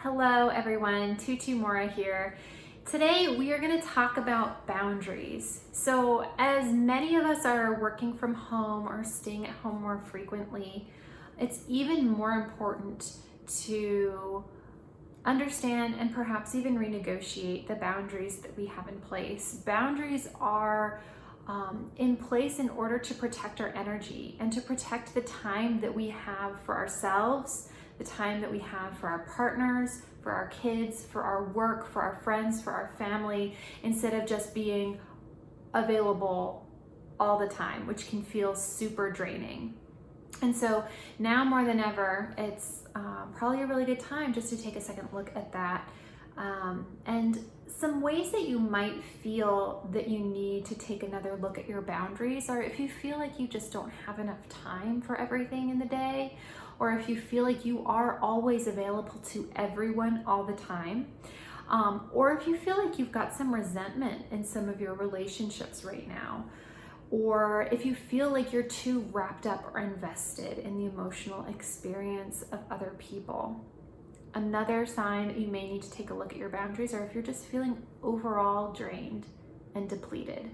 Hello everyone, Tutu Mora here. Today we are going to talk about boundaries. So as many of us are working from home or staying at home more frequently, it's even more important to understand and perhaps even renegotiate the boundaries that we have in place. Boundaries are in place in order to protect our energy and to protect the time that we have for ourselves, the time that we have for our partners, for our kids, for our work, for our friends, for our family, instead of just being available all the time, which can feel super draining. And so now more than ever, it's probably a really good time just to take a second look at that. And some ways that you might feel that you need to take another look at your boundaries are if you feel like you just don't have enough time for everything in the day, or if you feel like you are always available to everyone all the time, or if you feel like you've got some resentment in some of your relationships right now, or if you feel like you're too wrapped up or invested in the emotional experience of other people. Another sign that you may need to take a look at your boundaries are if you're just feeling overall drained and depleted.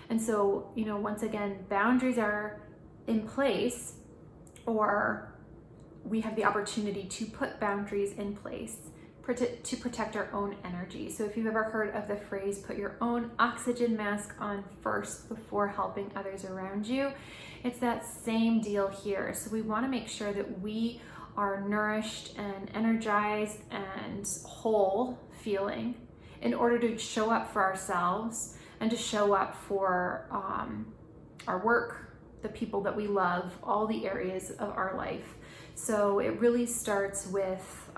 And so, once again, boundaries are in place, or we have the opportunity to put boundaries in place to protect our own energy. So if you've ever heard of the phrase, put your own oxygen mask on first before helping others around you, it's that same deal here. So we want to make sure that we are nourished and energized and whole feeling in order to show up for ourselves and to show up for our work, the people that we love, all the areas of our life. So it really starts with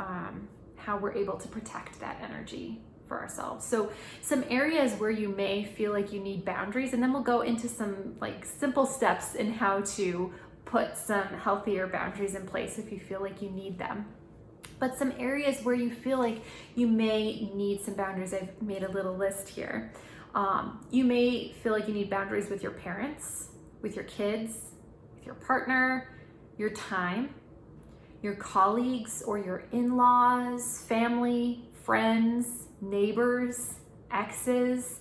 how we're able to protect that energy for ourselves. So some areas where you may feel like you need boundaries, and then we'll go into some simple steps in how to put some healthier boundaries in place if you feel like you need them. But some areas where you feel like you may need some boundaries, I've made a little list here. You may feel like you need boundaries with your parents, with your kids, with your partner, your time, your colleagues or your in-laws, family, friends, neighbors, exes,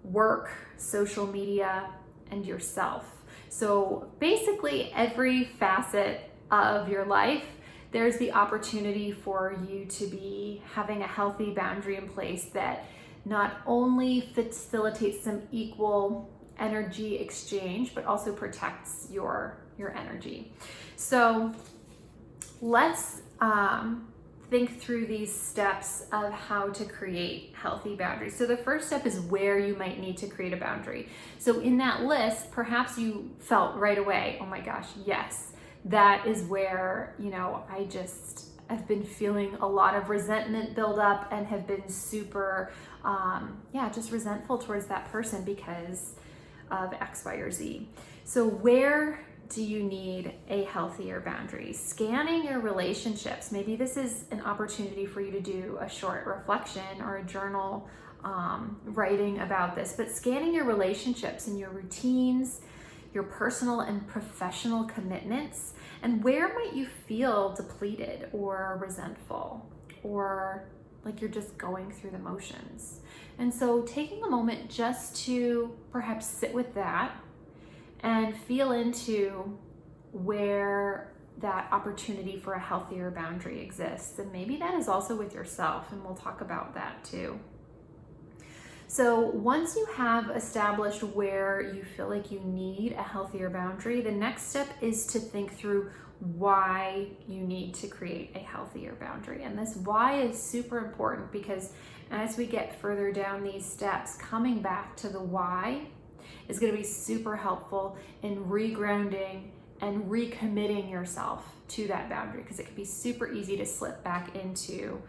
work, social media, and yourself. So basically every facet of your life, there's the opportunity for you to be having a healthy boundary in place that not only facilitates some equal energy exchange, but also protects your energy. So let's think through these steps of how to create healthy boundaries. So the first step is where you might need to create a boundary. So in that list, perhaps you felt right away, oh my gosh, yes, that is where, I just have been feeling a lot of resentment build up and have been super, just resentful towards that person because of X, Y, or Z. So where do you need a healthier boundary? Scanning your relationships. Maybe this is an opportunity for you to do a short reflection or a journal writing about this, but scanning your relationships and your routines, your personal and professional commitments, and where might you feel depleted or resentful or like you're just going through the motions. And so taking a moment just to perhaps sit with that and feel into where that opportunity for a healthier boundary exists. And maybe that is also with yourself, and we'll talk about that too. So once you have established where you feel like you need a healthier boundary, the next step is to think through why you need to create a healthier boundary. And this why is super important because as we get further down these steps, coming back to the why is going to be super helpful in regrounding and recommitting yourself to that boundary, because it can be super easy to slip back into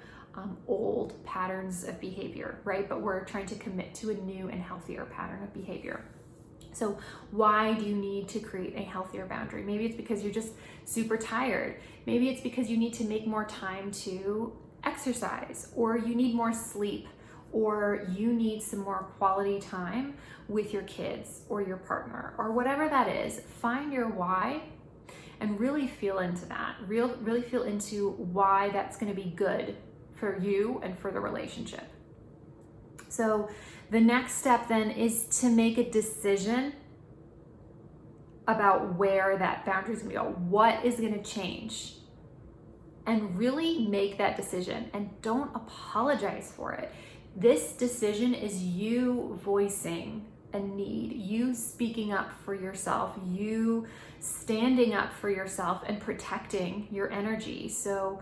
old patterns of behavior, right? But we're trying to commit to a new and healthier pattern of behavior. So why do you need to create a healthier boundary? Maybe it's because you're just super tired. Maybe it's because you need to make more time to exercise, or you need more sleep, or you need some more quality time with your kids or your partner, or whatever that is. Find your why and really feel into that. Really feel into why that's going to be good for you and for the relationship. So the next step then is to make a decision about where that boundary is going to go. What is going to change? And really make that decision, and don't apologize for it. This decision is you voicing a need, you speaking up for yourself, you standing up for yourself and protecting your energy. So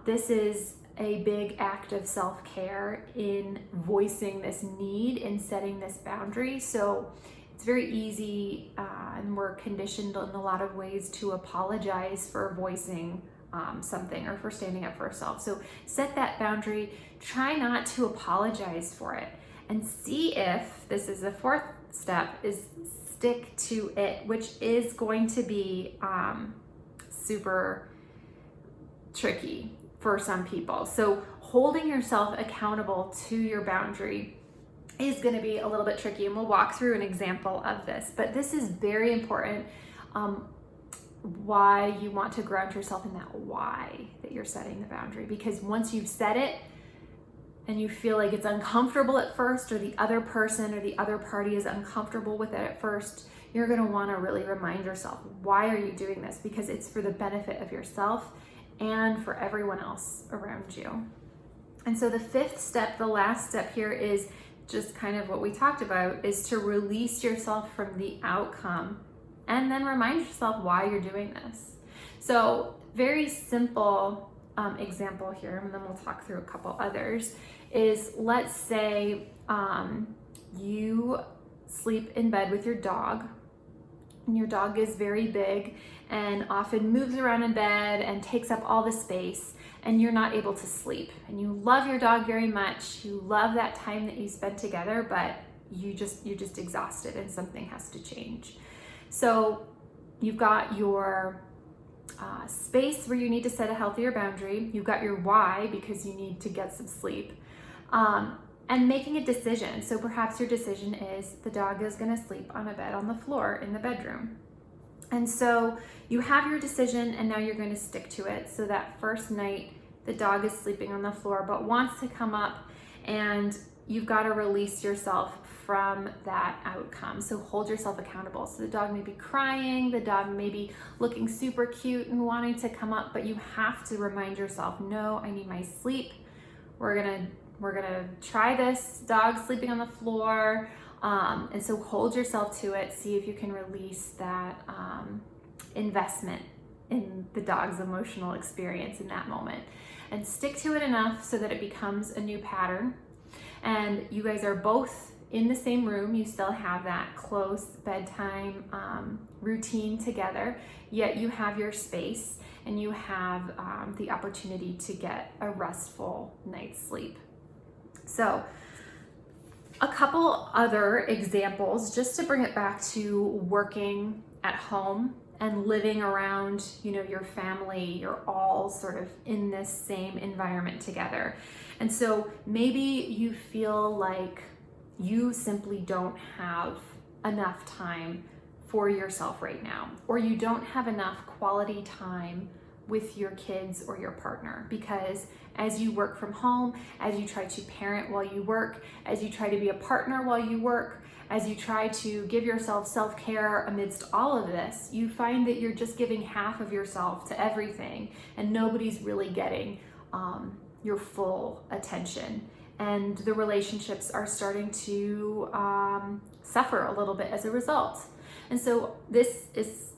this is a big act of self-care in voicing this need and setting this boundary. So it's very easy and we're conditioned in a lot of ways to apologize for voicing something or for standing up for ourselves. So set that boundary, try not to apologize for it, and see if, this is the fourth step, is stick to it, which is going to be super tricky for some people. So holding yourself accountable to your boundary is going to be a little bit tricky, and we'll walk through an example of this, but this is very important. Why you want to ground yourself in that why that you're setting the boundary, because once you've set it and you feel like it's uncomfortable at first, or the other person or the other party is uncomfortable with it at first, you're going to want to really remind yourself, why are you doing this? Because it's for the benefit of yourself and for everyone else around you. And so the fifth step, the last step here, is just kind of what we talked about, is to release yourself from the outcome and then remind yourself why you're doing this. So very simple example here, and then we'll talk through a couple others, is let's say you sleep in bed with your dog, and your dog is very big and often moves around in bed and takes up all the space, and you're not able to sleep. And you love your dog very much, you love that time that you spend together, but you're just exhausted and something has to change. So you've got your space where you need to set a healthier boundary. You've got your why, because you need to get some sleep, and making a decision. So perhaps your decision is the dog is going to sleep on a bed on the floor in the bedroom. And so you have your decision, and now you're going to stick to it. So that first night, the dog is sleeping on the floor but wants to come up, and you've got to release yourself from that outcome. So hold yourself accountable. So the dog may be crying, the dog may be looking super cute and wanting to come up, but you have to remind yourself, no, I need my sleep. We're gonna try this, dog sleeping on the floor. And so hold yourself to it. See if you can release that investment in the dog's emotional experience in that moment, and stick to it enough so that it becomes a new pattern. And you guys are both in the same room, you still have that close bedtime routine together, yet you have your space and you have the opportunity to get a restful night's sleep. So a couple other examples, just to bring it back to working at home and living around, your family, you're all sort of in this same environment together. And so maybe you feel like you simply don't have enough time for yourself right now, or you don't have enough quality time with your kids or your partner, because as you work from home, as you try to parent while you work, as you try to be a partner while you work, as you try to give yourself self-care amidst all of this, you find that you're just giving half of yourself to everything, and nobody's really getting your full attention. And the relationships are starting to suffer a little bit as a result. And so this is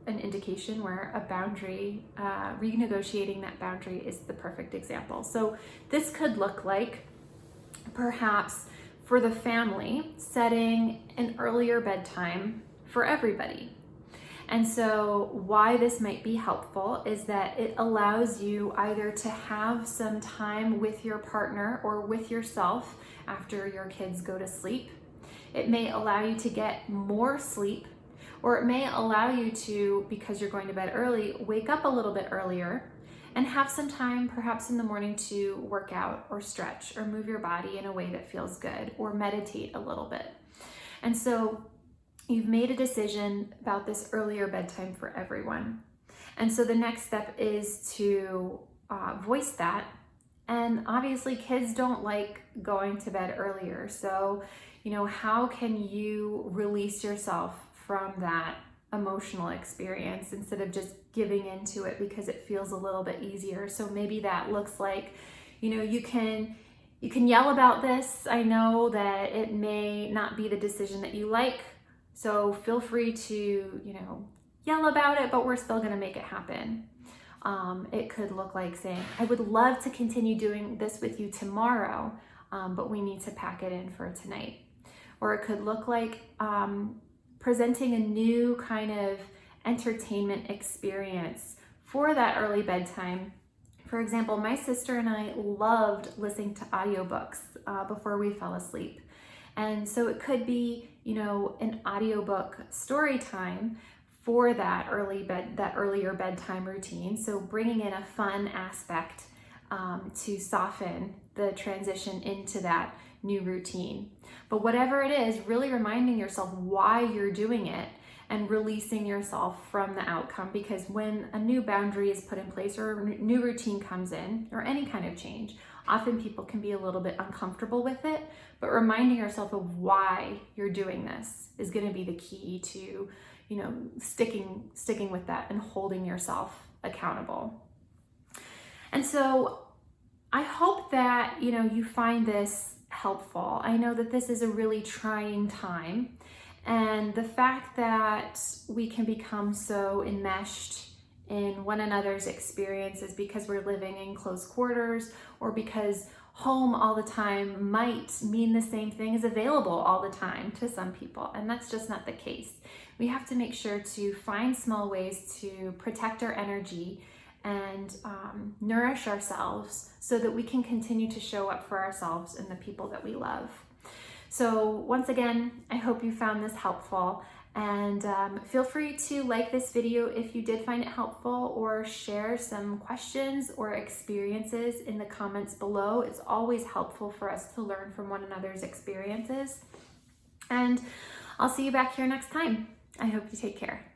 an indication where a boundary, renegotiating that boundary, is the perfect example. So this could look like, perhaps for the family, setting an earlier bedtime for everybody. And so why this might be helpful is that it allows you either to have some time with your partner or with yourself after your kids go to sleep. It may allow you to get more sleep, or it may allow you to, because you're going to bed early, wake up a little bit earlier and have some time perhaps in the morning to work out or stretch or move your body in a way that feels good, or meditate a little bit. And so you've made a decision about this earlier bedtime for everyone. And so the next step is to voice that And obviously kids don't like going to bed earlier. So, how can you release yourself from that emotional experience instead of just giving into it because it feels a little bit easier? So maybe that looks like, you can yell about this. I know that it may not be the decision that you like, so feel free to, yell about it, but we're still going to make it happen. It could look like saying, I would love to continue doing this with you tomorrow, but we need to pack it in for tonight. Or it could look like presenting a new kind of entertainment experience for that early bedtime. For example, my sister and I loved listening to audiobooks before we fell asleep. And so it could be, an audiobook story time for that earlier bedtime routine. So bringing in a fun aspect to soften the transition into that new routine. But whatever it is, really reminding yourself why you're doing it and releasing yourself from the outcome, because when a new boundary is put in place or a new routine comes in, or any kind of change, often people can be a little bit uncomfortable with it, but reminding yourself of why you're doing this is going to be the key to, sticking with that and holding yourself accountable. And so I hope that, you find this helpful. I know that this is a really trying time, and the fact that we can become so enmeshed in one another's experiences because we're living in close quarters, or because home all the time might mean the same thing as available all the time to some people, and that's just not the case. We have to make sure to find small ways to protect our energy and nourish ourselves so that we can continue to show up for ourselves and the people that we love. So once again, I hope you found this helpful, and feel free to like this video if you did find it helpful, or share some questions or experiences in the comments below. It's always helpful for us to learn from one another's experiences. And I'll see you back here next time. I hope you take care.